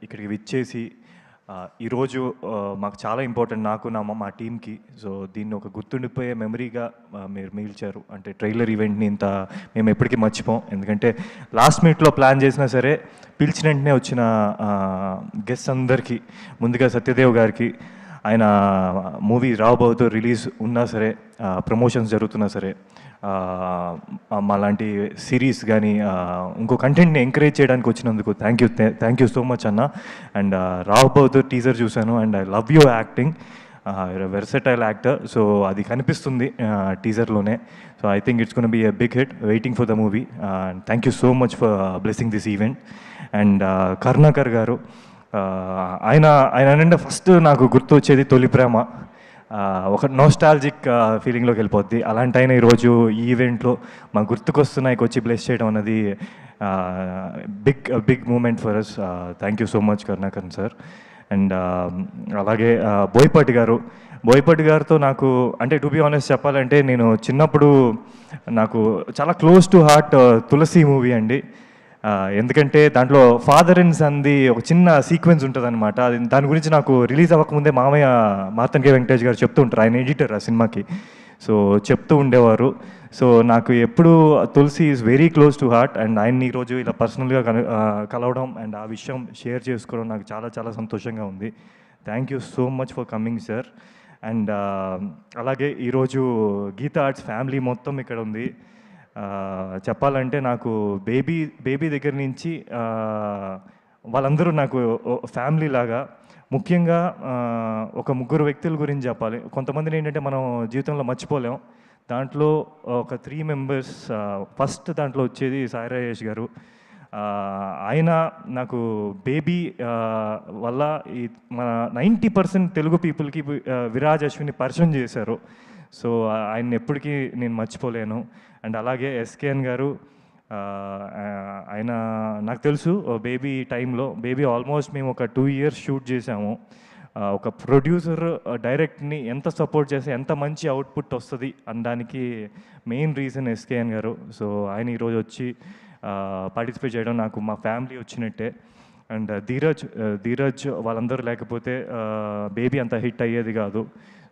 ఇక్కడికి విచ్చేసి ఈరోజు మాకు చాలా ఇంపార్టెంట్ నాకు మా టీమ్కి. సో దీన్ని ఒక గుర్తుండిపోయే మెమరీగా మీరు మిగిల్చారు. అంటే ట్రైలర్ ఈవెంట్ని ఇంత మేము ఎప్పటికీ మర్చిపోం. ఎందుకంటే లాస్ట్ మినిట్లో ప్లాన్ చేసినా సరే పిలిచిన వెంటనే వచ్చిన గెస్ట్ అందరికీ, ముందుగా సత్యదేవ్ గారికి, ఆయన మూవీ రాబోతూ రిలీజ్ ఉన్నా సరే, ప్రమోషన్స్ జరుగుతున్నా సరే, మాలాంటి సిరీస్ కానీ ఇంకో కంటెంట్ని ఎంకరేజ్ చేయడానికి వచ్చినందుకు థ్యాంక్ యూ సో మచ్ అన్న. అండ్ రాబోతూ టీజర్ చూశాను and I love you acting, versatile actor. So అది కనిపిస్తుంది టీజర్లోనే. So I think it's gonna be a big hit. Waiting for the movie. Thank you so much for blessing this event. And Karunakar garu, ఆయన అంటే first నాకు గుర్తు వచ్చేది తొలి ప్రేమ. ఒక నోస్టాలజిక్ ఫీలింగ్లోకి వెళ్ళిపోద్ది. అలాంటి ఆయన ఈరోజు ఈ ఈవెంట్లో మా గుర్తుకొస్తున్నాయికి వచ్చి బ్లెస్ చేయడం అనేది big moment for us. Thank you so much Karunakar sir. And అలాగే బోయపాటి గారితో నాకు, అంటే టు బి ఆనెస్ట్ చెప్పాలంటే, నేను చిన్నప్పుడు నాకు చాలా close to heart Tulasi movie అండి. ఎందుకంటే దాంట్లో ఫాదర్ అండ్ సన్ది ఒక చిన్న సీక్వెన్స్ ఉంటుంది అనమాట. దాని గురించి నాకు రిలీజ్ అవ్వకముందే మామయ్య మార్తన్ కే వెంకటేష్ గారు చెప్తూ ఉంటారు, ఆయన ఎడిటర్ ఆ సినిమాకి. సో చెప్తూ ఉండేవారు. సో నాకు ఎప్పుడు Tulasi is very close to heart. And ఆయన్ని ఈరోజు ఇలా పర్సనల్గా కలవడం అండ్ ఆ విషయం షేర్ చేసుకోవడం నాకు చాలా చాలా సంతోషంగా ఉంది. Thank you so much for coming sir. And అలాగే ఈరోజు గీతా ఆర్ట్స్ ఫ్యామిలీ మొత్తం ఇక్కడ ఉంది. చెప్పాలంటే నాకు బేబీ దగ్గర నుంచి వాళ్ళందరూ నాకు ఫ్యామిలీ లాగా. ముఖ్యంగా ఒక ముగ్గురు వ్యక్తుల గురించి చెప్పాలి. కొంతమందిని ఏంటంటే మనం జీవితంలో మర్చిపోలేం. దాంట్లో ఒక 3 మెంబర్స్. ఫస్ట్ దాంట్లో వచ్చేది సాయి రాజేష్ గారు. ఆయన నాకు బేబీ వల్ల ఈ మన 90% తెలుగు పీపుల్కి విరాజ్ అశ్విని పరిచయం చేశారు. సో ఆయన్ని ఎప్పటికీ నేను మర్చిపోలేను. అండ్ అలాగే ఎస్కేఎన్ గారు, ఆయన నాకు తెలుసు బేబీ టైంలో, బేబీ ఆల్మోస్ట్ మేము ఒక 2 years షూట్ చేసాము. ఒక ప్రొడ్యూసర్ డైరెక్ట్ని ఎంత సపోర్ట్ చేస్తే ఎంత మంచి అవుట్పుట్ వస్తుంది అనడానికి మెయిన్ రీజన్ ఎస్కేఎన్ గారు. సో ఆయన ఈరోజు వచ్చి పార్టిసిపేట్ చేయడం నాకు మా ఫ్యామిలీ వచ్చినట్టే. అండ్ ధీరజ్ వాళ్ళందరూ లేకపోతే బేబీ అంత హిట్ అయ్యేది కాదు.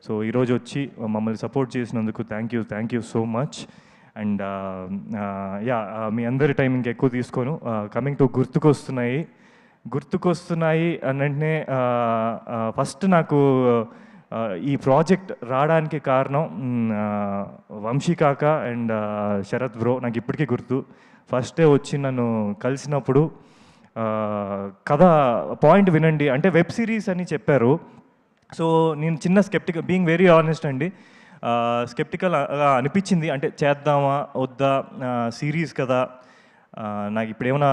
సో ఈరోజు వచ్చి మమ్మల్ని సపోర్ట్ చేసినందుకు thank you so much. And మీ అందరి టైం ఇంకెక్కువ తీసుకోను. కమింగ్ టు గుర్తుకొస్తున్నాయి అని వెంటనే ఫస్ట్ నాకు ఈ ప్రాజెక్ట్ రావడానికి కారణం వంశీ కాక అండ్ శరత్ బ్రో. నాకు ఇప్పటికీ గుర్తు, ఫస్ట్ డే వచ్చి నన్ను కలిసినప్పుడు కథ పాయింట్ వినండి అంటే వెబ్ సిరీస్ అని చెప్పారు. సో నేను చిన్న స్కెప్టికల్, బీయింగ్ వెరీ ఆనెస్ట్ అండి, స్కెప్టికల్ అనిపించింది. అంటే చేద్దామా వద్దా, సిరీస్ కదా, నాకు ఇప్పుడు ఏమైనా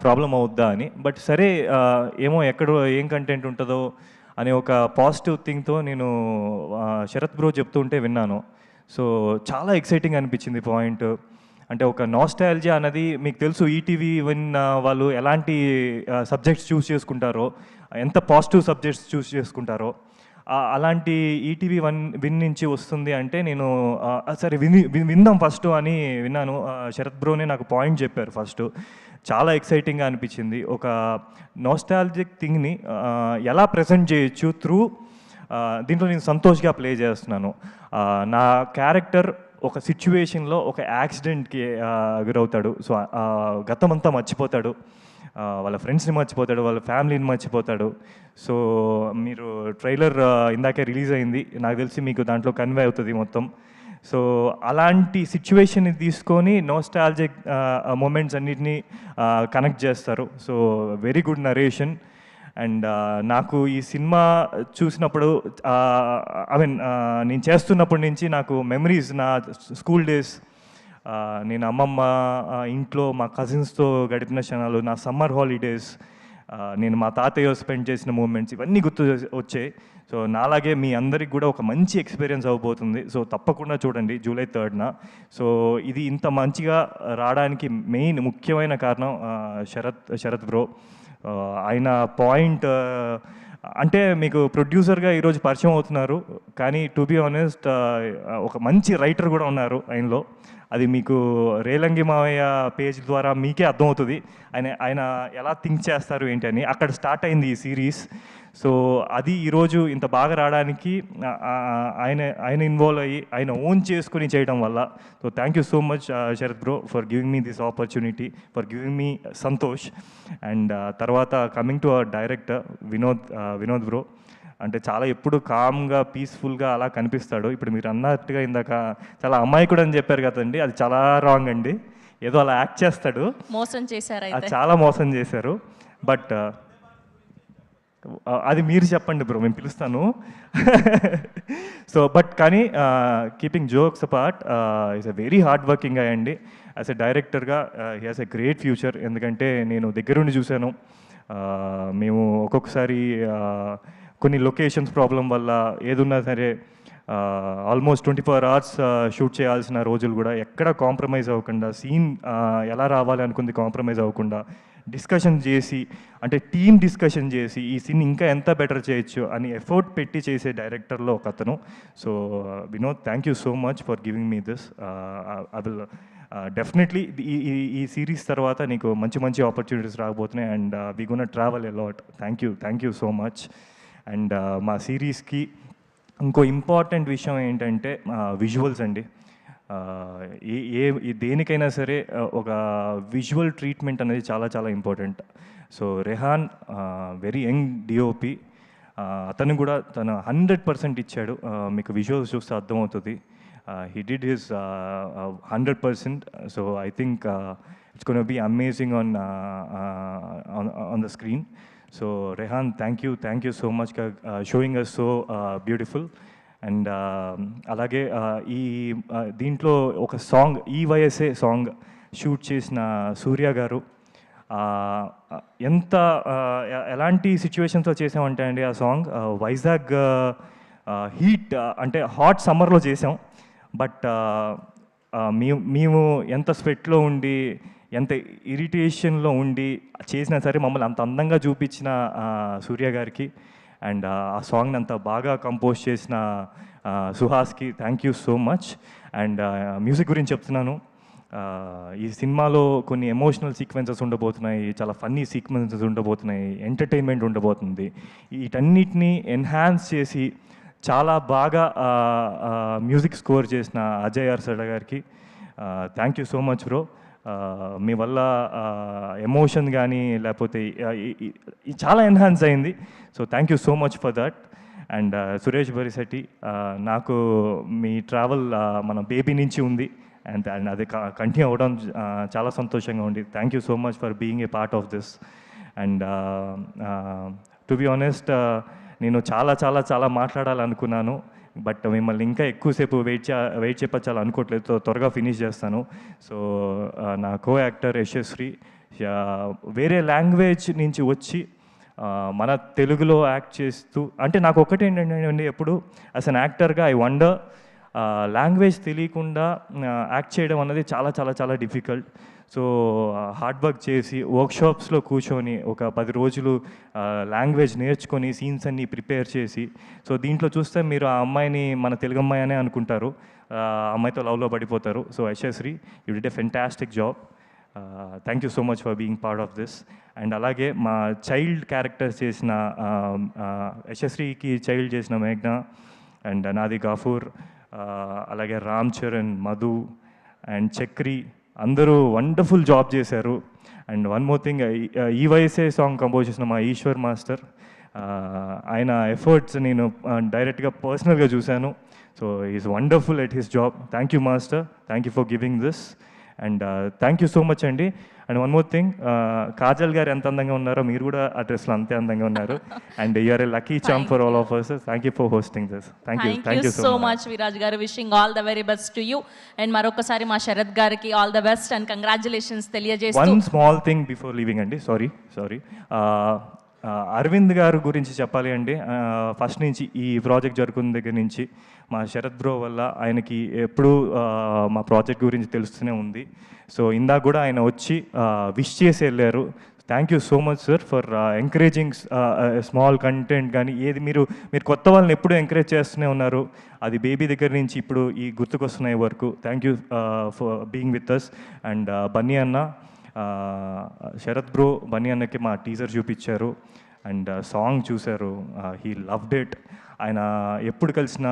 ప్రాబ్లం అవుద్దా అని. బట్ సరే ఏమో ఎక్కడో ఏం కంటెంట్ ఉంటుందో అనే ఒక పాజిటివ్ థింగ్తో నేను శరత్ బ్రో చెప్తూ ఉంటే విన్నాను. సో చాలా ఎక్సైటింగ్ అనిపించింది పాయింట్. అంటే ఒక నాస్టాలజియా అన్నది మీకు తెలుసు, ఈటీవీ వాళ్ళు ఎలాంటి సబ్జెక్ట్స్ చూస్ చేసుకుంటారో, ఎంత పాజిటివ్ సబ్జెక్ట్స్ చూస్ చేసుకుంటారో, అలాంటి ఈటీవీ విన్ నుంచి వస్తుంది. అంటే నేను సరే విందాం ఫస్ట్ అని విన్నాను. శరత్ బ్రోనే నాకు పాయింట్ చెప్పారు ఫస్ట్. చాలా ఎక్సైటింగ్గా అనిపించింది. ఒక నాస్టాలజిక్ థింగ్ని ఎలా ప్రజెంట్ చేయొచ్చు త్రూ దీంట్లో నేను సంతోష్గా ప్లే చేస్తున్నాను. నా క్యారెక్టర్ ఒక సిచ్యువేషన్లో ఒక యాక్సిడెంట్కి గురవుతాడు. సో గతం అంతా మర్చిపోతాడు, వాళ్ళ ఫ్రెండ్స్ని మర్చిపోతాడు, వాళ్ళ ఫ్యామిలీని మర్చిపోతాడు. సో మీరు ట్రైలర్ ఇందాకే రిలీజ్ అయింది, నాకు తెలిసి మీకు దాంట్లో కన్వే అవుతుంది మొత్తం. సో అలాంటి సిచ్యువేషన్ని తీసుకొని నోస్టాలజిక్ మూమెంట్స్ అన్నిటినీ కనెక్ట్ చేస్తారు. So very good narration. And నాకు ఈ సినిమా చూసినప్పుడు నేను చేస్తున్నప్పటి నుంచి నాకు మెమరీస్, నా స్కూల్ డేస్, నేను అమ్మమ్మ ఇంట్లో మా కజిన్స్తో గడిపిన క్షణాలు, నా సమ్మర్ హాలిడేస్, నేను మా తాతయ్య స్పెండ్ చేసిన మూమెంట్స్, ఇవన్నీ గుర్తు వచ్చాయి. సో నాలాగే మీ అందరికి కూడా ఒక మంచి ఎక్స్పీరియన్స్ అవ్వబోతుంది. సో తప్పకుండా చూడండి July 3rd. సో ఇది ఇంత మంచిగా రావడానికి ముఖ్యమైన కారణం శరత్ బ్రో. ఆయన పాయింట్ అంటే మీకు ప్రొడ్యూసర్గా ఈరోజు పరిచయం అవుతున్నారు, కానీ టు బీ ఆనెస్ట్ ఒక మంచి రైటర్ కూడా ఉన్నారు ఆయనలో. అది మీకు రేలంగి మావయ్య పేజ్ ద్వారా మీకే అర్థమవుతుంది ఆయన ఎలా థింక్ చేస్తారు ఏంటి అని. అక్కడ స్టార్ట్ అయింది ఈ సిరీస్. సో అది ఈరోజు ఇంత బాగా రావడానికి ఆయన ఇన్వాల్వ్ అయ్యి ఆయన ఓన్ చేసుకుని చేయడం వల్ల. So thank you so much Sarath bro for giving me this opportunity, for giving me Santosh. And తర్వాత coming to our director Vinod bro, అంటే చాలా ఎప్పుడు కామ్గా పీస్ఫుల్గా అలా కనిపిస్తాడు. ఇప్పుడు మీరు అన్నట్టుగా ఇందాక చాలా అమాయకుడు అని చెప్పారు కదండి, అది చాలా రాంగ్ అండి. ఏదో అలా యాక్ట్ చేస్తాడు. మోసం చేశారు, చాలా మోసం చేశారు. బట్ అది మీరు చెప్పండి బ్రో, మేము పిలుస్తాను. సో బట్ కానీ keeping jokes apart, is a very hard working గా అండి. యాజ్ ఎ డైరెక్టర్గా he has a great future. ఎందుకంటే నేను దగ్గరుండి చూశాను. మేము ఒక్కొక్కసారి కొన్ని లొకేషన్స్ ప్రాబ్లం వల్ల ఏదున్నా సరే ఆల్మోస్ట్ 24 hours షూట్ చేయాల్సిన రోజులు కూడా ఎక్కడ కాంప్రమైజ్ అవ్వకుండా, సీన్ ఎలా రావాలి అనుకుంది కాంప్రమైజ్ అవ్వకుండా డిస్కషన్ చేసి, అంటే టీమ్ డిస్కషన్ చేసి ఈ సీన్ ఇంకా ఎంత బెటర్ చేయొచ్చు అని ఎఫర్ట్ పెట్టి చేసే డైరెక్టర్లో ఒక అతను. So Vinod, thank you so much for giving me this. I will definitely ఈ సిరీస్ తర్వాత నీకు మంచి మంచి ఆపర్చునిటీస్ రాబోతున్నాయి. And we gonna travel a lot. Thank you so much. And మా సిరీస్కి ఇంకో ఇంపార్టెంట్ విషయం ఏంటంటే విజువల్స్ అండి. దేనికైనా సరే ఒక విజువల్ ట్రీట్మెంట్ అనేది చాలా చాలా important. So Rehan very young DOP, అతను కూడా తను 100% ఇచ్చాడు. మీకు విజువల్స్ చూస్తే అర్థమవుతుంది. He did his 100%. So I think it's gonna be amazing on the screen. So Rehan, thank you so much showing us so beautiful. And అలాగే ఈ దీంట్లో ఒక సాంగ్, ఈ వయసే సాంగ్ షూట్ చేసిన సూర్య గారు, ఎంత ఎలాంటి సిచ్యువేషన్స్లో చేసామంటే అండి ఆ సాంగ్ వైజాగ్ హీట్, అంటే హాట్ సమ్మర్లో చేసాం. బట్ మేము ఎంత స్వెట్లో ఉండి, ఎంత ఇరిటేషన్లో ఉండి చేసినా సరే మమ్మల్ని అంత అందంగా చూపించిన సూర్య గారికి, అండ్ ఆ సాంగ్ని అంత బాగా కంపోజ్ చేసిన సుహాస్కి thank you so much. And music గురించి చెప్తున్నాను, ఈ సినిమాలో కొన్ని ఎమోషనల్ సీక్వెన్సెస్ ఉండబోతున్నాయి, చాలా ఫన్నీ సీక్వెన్సెస్ ఉండబోతున్నాయి, ఎంటర్టైన్మెంట్ ఉండబోతుంది. వీటన్నిటిని ఎన్హాన్స్ చేసి చాలా బాగా మ్యూజిక్ స్కోర్ చేసిన అజయ్ అర్సడ గారికి thank you so much bro. మీ వల్ల ఎమోషన్ కానీ లేకపోతే చాలా ఎన్హాన్స్ అయింది. So thank you so much for that. And Suresh Barishetti, నాకు మీ ట్రావెల్ మన బేబీ నుంచి ఉంది, అండ్ అది కంటిన్యూ అవ్వడం చాలా సంతోషంగా ఉంది. Thank you so much for being a part of this. And to be honest, నేను చాలా మాట్లాడాలనుకున్నాను, బట్ మిమ్మల్ని ఇంకా ఎక్కువసేపు వెయిట్ చెప్పచ్చాలి అనుకోవట్లేదు. త్వరగా ఫినిష్ చేస్తాను. సో నా కో యాక్టర్ యశస్వి వేరే లాంగ్వేజ్ నుంచి వచ్చి మన తెలుగులో యాక్ట్ చేస్తూ, అంటే నాకు ఒకటి ఏంటంటే ఎప్పుడు యాజ్ అన్ యాక్టర్గా ఐ వండర్, లాంగ్వేజ్ తెలియకుండా యాక్ట్ చేయడం అన్నది చాలా డిఫికల్ట్. సో హార్డ్ వర్క్ చేసి వర్క్షాప్స్లో కూర్చొని ఒక 10 రోజులు లాంగ్వేజ్ నేర్చుకొని సీన్స్ అన్నీ ప్రిపేర్ చేసి, సో దీంట్లో చూస్తే మీరు ఆ అమ్మాయిని మన తెలుగు అమ్మాయి అనే అనుకుంటారు, అమ్మాయితో లవ్లో పడిపోతారు. So Yashasvi, you did a fantastic job. Thank you so much for being part of this. And అలాగే మా చైల్డ్ క్యారెక్టర్స్ చేసిన యశస్వికి చైల్డ్ చేసిన మేఘ్నా, అండ్ నాది గఫూర్, అలాగే రామ్ చరణ్, మధు అండ్ చక్రి, అందరూ వండర్ఫుల్ జాబ్ చేశారు. అండ్ వన్ మోర్ థింగ్, ఈ వయసే సాంగ్ కంపోజ్ చేసిన మా ఈశ్వర్ మాస్టర్, ఆయన ఎఫర్ట్స్ నేను డైరెక్ట్గా పర్సనల్గా చూశాను. So is wonderful at his job. Thank you master, thank you for giving this. And thank you so much అండి. And one more thing, Kajal garu ఎంత అందంగా ఉన్నారో మీరు కూడా ఆ డ్రెస్లో అంతే అందంగా ఉన్నారు. And you're a lucky charm for all of us. Thank you for hosting this. Thank you so much Viraj garu. Wishing all the very best to you. And మరొకసారి మా శరత్ గారికి all the best and congratulations తెలియజేస్తూ, one small thing before leaving అండి, sorry Aravind garu గురించి చెప్పాలి అండి. First నుంచి ఈ ప్రాజెక్ట్ జరుగుతున్న దగ్గర నుంచి మా శరత్ బ్రో వల్ల ఆయనకి ఎప్పుడూ మా ప్రాజెక్ట్ గురించి తెలుస్తూనే ఉంది. సో ఇందాక కూడా ఆయన వచ్చి విష్ చేసి వెళ్ళారు. Thank you so much sir for encouraging small content కానీ ఏది మీరు కొత్త వాళ్ళని ఎప్పుడూ ఎంకరేజ్ చేస్తూనే ఉన్నారు. అది బేబీ దగ్గర నుంచి ఇప్పుడు ఈ గుర్తుకొస్తున్నాయి వరకు. Thank you for being with us. And Bunny అన్న, శరత్ బ్రో బన్నీ అన్నకి మా టీజర్ చూపించారు అండ్ సాంగ్ చూశారు. He loved it. ఆయన ఎప్పుడు కలిసినా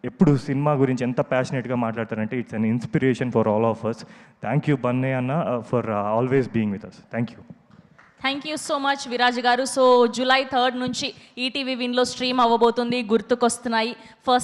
ఎప్పుడు సినిమా గురించి ఎంత ప్యాషనెట్గా మాట్లాడతారంటే it's an inspiration for all of us. Thank you Bunny అన్న for always being with us. Thank you. Thank you so much Viraj garu. So July 3rd నుంచి ఈటీవీ విన్లో స్ట్రీమ్ అవ్వబోతుంది గుర్తుకొస్తున్నాయి. ఫస్ట్